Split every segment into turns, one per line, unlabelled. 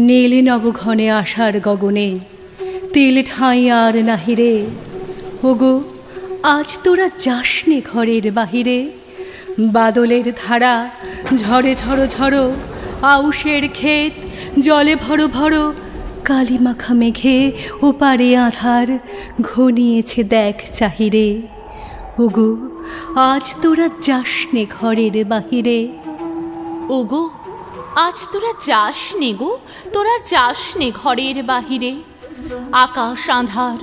নীল নবঘনে আশার গগনে তিল ঠাঁই আর নাহিরে। ওগো আজ তোরা যাসনে ঘরের বাহিরে, বাদলের ধারা ঝড়ে ঝড়ো ঝড়ো, আউশের ক্ষেত জলে ভরো ভরো, কালি মাখা মেঘে ওপারে আধার ঘনিয়েছে দেখ চাহিরে। ওগো আজ তোরা যাসনে ঘরের বাহিরে।
ওগো আজ তোরা যাস নে গো, তোরা যাস নে ঘরের বাহিরে। আকাশ আঁধার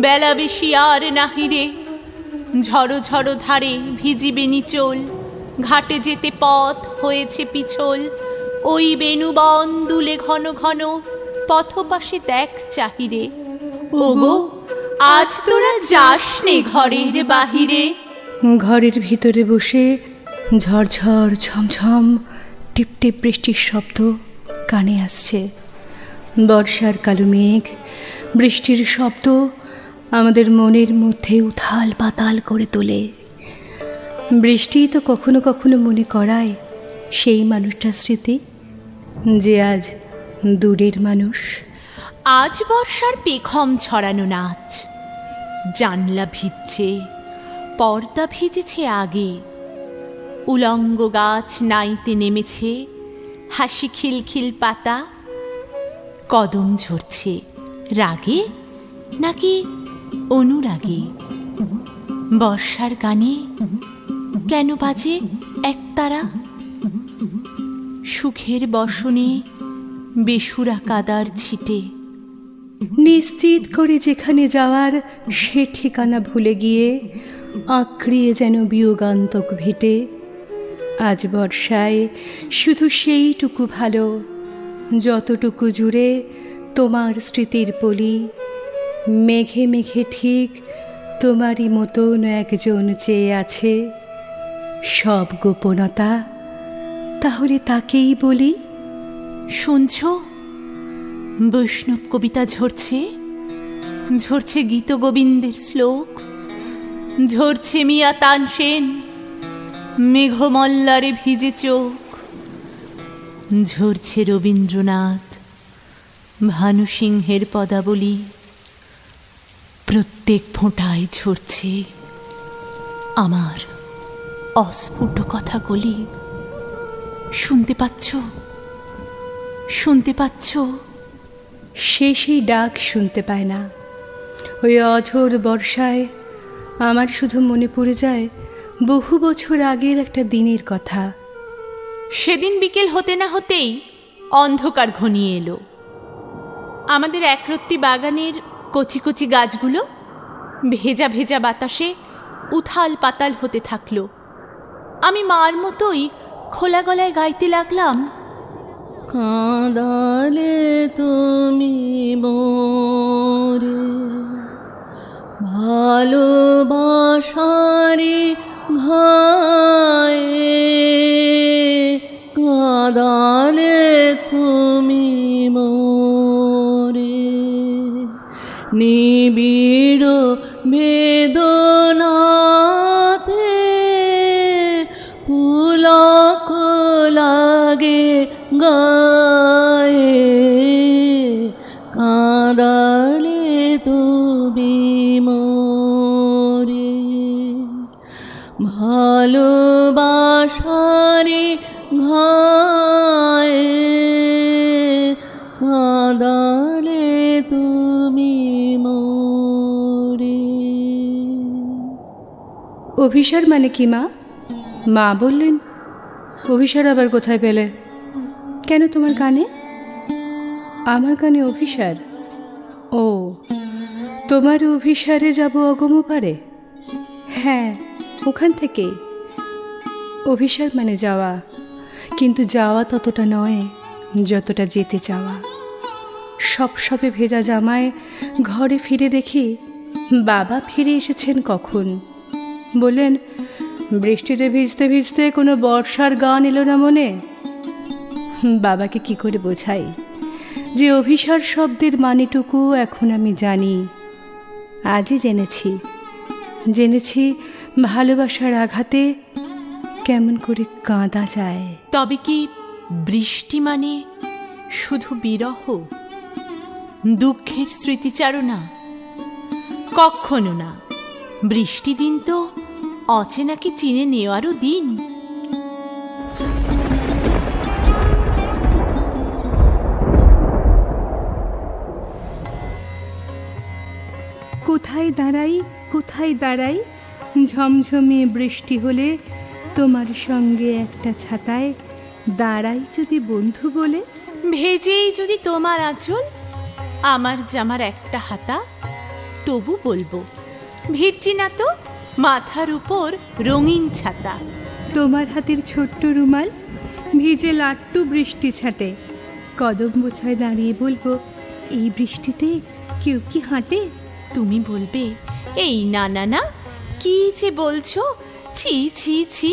বেলা বেশি আর নাহিরে, ঝড়ো ঝড়ো ধারে ভিজিবে নিচল, ঘাটে যেতে পথ হয়েছে পিছল। ওই বেণুবন দুলে ঘন ঘন, পথপাশে দেখ চাহিরে। ওগো আজ তোরা যাস নে ঘরের বাহিরে।
ঘরের ভিতরে বসে ঝড়ঝড় ঝমঝম টিপ টিপ বৃষ্টির শব্দ কানে আসছে। বর্ষার কালো মেঘ বৃষ্টির শব্দ আমাদের মনের মধ্যে উথাল পাতাল করে তোলে। বৃষ্টি তো কখনো কখনো মনে করায় সেই মানুষটার স্মৃতি, যে আজ দূরের মানুষ।
আজ বর্ষার পেখম ছড়ানো নাচ, জানলা ভিজছে, পর্দা ভিজেছে আগে। উলঙ্গ গাছ নাইতে নেমেছে, হাসি খিলখিল পাতা। কদম ঝরছে রাগে নাকি অনুরাগে। বর্ষার গানে কেন বাজে একতারা? সুখের বসনে বেসুরা কাদার ছিটে।
নিশ্চিত করে যেখানে যাওয়ার সে ঠিকানা ভুলে গিয়ে আঁকড়িয়ে যেন বিয়োগান্তক ভিটে। আজ বর্ষায় শুধু সেইটুকু ভালো, যতটুকু জুড়ে তোমার স্মৃতির পলি। মেঘে মেঘে ঠিক তোমারই মতন একজন চেয়ে আছে, সব গোপনতা তাহলে তাকেই বলি।
শুনছ বৈষ্ণব কবিতা ঝরছে, ঝরছে গীত গোবিন্দের শ্লোক, ঝরছে মিয়া তানসেন মেঘমল্লারে ভিজে চোখ, ঝরছে রবীন্দ্রনাথ ভানুসিংহের পদাবলী। প্রত্যেক ফোঁটায় ঝরছে আমার অস্ফুট কথাগুলি। শুনতে পাচ্ছ? শুনতে পাচ্ছ?
সে সেই ডাক শুনতে পায় না। ওই অঝোর বর্ষায় আমার শুধু মনে পড়ে যায় বহু বছর আগের একটা দিনের কথা।
সেদিন বিকেল হতে না হতেই অন্ধকার ঘনিয়ে এলো। আমাদের একরত্তি বাগানের কচি কচি গাছগুলো ভেজা ভেজা বাতাসে উথাল পাতাল হতে থাকলো। আমি মার মতোই খোলা গলায় গাইতে লাগলাম,
কাঁদালে তুমি মোরে ভালোবাসারে ঘায়ে, কাঁদালে তুমি মোরে নিবিড় বেদনাতে। পুলক লাগে গায়ে, কাঁদালে তুমি মোরে ভালোবাসারে ঘায়ে, কাঁদালে তুমি মোরে।
অভিসার মানে কি মা? মা বললেন, অভিসার আবার কোথায় পেলে? কেন তোমার গানে? আমার গানে অভিসার? ও, তোমার অভিসারে যাব অগম পারে? হ্যাঁ, ওখান থেকে। অভিসার মানে যাওয়া, কিন্তু যাওয়া ততটা নয় যতটা যেতে চাওয়া। সবে ভেজা জামায় ঘরে ফিরে দেখি বাবা ফিরে এসেছেন কখন। বললেন, বৃষ্টিতে ভিজতে ভিজতে কোনো বর্ষার গান এলো না মনে? বাবাকে কি করে বোঝাই যে অভিসার শব্দের মানেটুকু এখন আমি জানি। আজই জেনেছি ভালোবাসার আঘাতে কেমন করে কাঁদা যায়।
তবে কি বৃষ্টি মানে শুধু বিরহ, দুঃখের স্মৃতিচারণা? কখনো না। বৃষ্টি দিন তো অচেনাকে চিনে নেওয়ারও দিন।
কোথায় দাঁড়াই, কোথায় দাঁড়াই, ঝমঝমিয়ে বৃষ্টি হলে তোমার সঙ্গে একটা ছাতায় দাঁড়াই যদি বন্ধু বলে।
ভেজেই যদি তোমার আঁচল, আমার জামার একটা হাতা, তবু বলবো ভিজছি না তো, মাথার উপর রঙিন ছাতা।
তোমার হাতের ছোট্ট রুমাল ভিজে লাট্টু বৃষ্টি ছাটে, কদম বোঝায় দাঁড়িয়ে বলবো, এই বৃষ্টিতে কেউ কি হাঁটে?
তুমি বলবে, এই না না না, কি যে বলছো, ছি ছি ছি।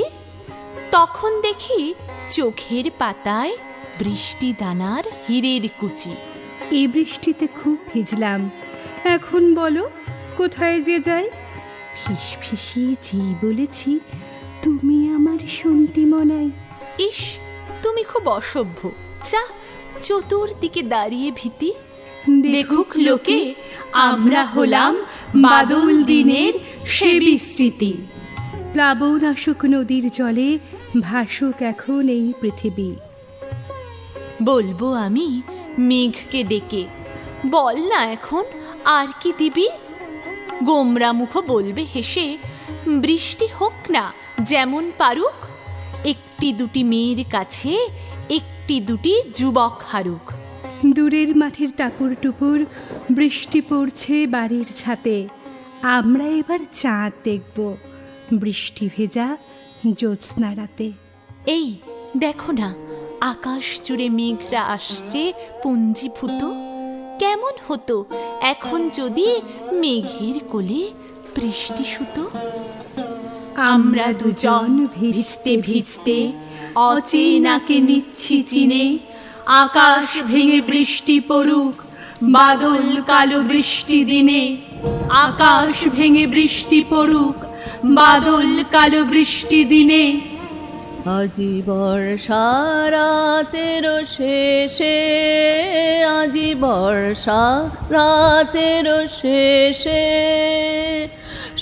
তখন দেখি চোখের পাতায় বৃষ্টি দানার হীরের কুচি।
এই বৃষ্টিতে খুব ভিজলাম, এখন বলো কোথায় যে যাই? ফিস ফিসিয়ে যেই বলেছি, তুমি আমার শুনতি মনাই।
ইস, তুমি খুব অসভ্য। যা, চতুর্দিকে দাঁড়িয়ে ভীতি, দেখুক লোকে আমরা হলাম বাদল দিনের সে বিস্মৃতি।
প্লাবন আসুক নদীর জলে, ভাসুক এখন এই পৃথিবী।
বলবো আমি মেঘকে ডেকে, বল না এখন আর কি দিবি? গোমরা মুখ বলবে হেসে, বৃষ্টি হোক না যেমন পারুক, একটি দুটি মেয়ের কাছে একটি দুটি যুবক হারুক।
দূরের মাঠের টাপুর টুপুর বৃষ্টি পড়ছে বাড়ির ছাতে, আমরা এবার চাঁদ দেখব বৃষ্টি ভেজা জ্যোৎস্না রাতে।
এই দেখো না, আকাশ জুড়ে মেঘরা আসছে পুঞ্জীভূত। কেমন হতো এখন যদি মেঘের কোলে বৃষ্টি সুতো। আমরা দুজন ভিজতে ভিজতে অচেনাকে নিচ্ছি চিনে, আকাশ ভেঙে বৃষ্টি পড়ুক বাদল কালো বৃষ্টি দিনে। আকাশ ভেঙে বৃষ্টি পড়ুক বাদল কালো বৃষ্টি দিনে।
আজি বর্ষা রাতের শেষে, আজি বর্ষা রাতের শেষে,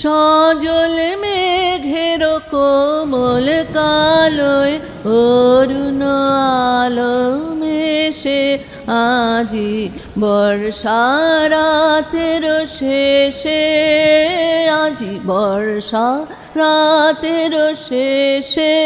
সজল মেঘের কোমল কালোয় অরুণ আলো মেশে। আজি বর্ষা রাতের শেষে, আজি বর্ষা রাতের শেষে।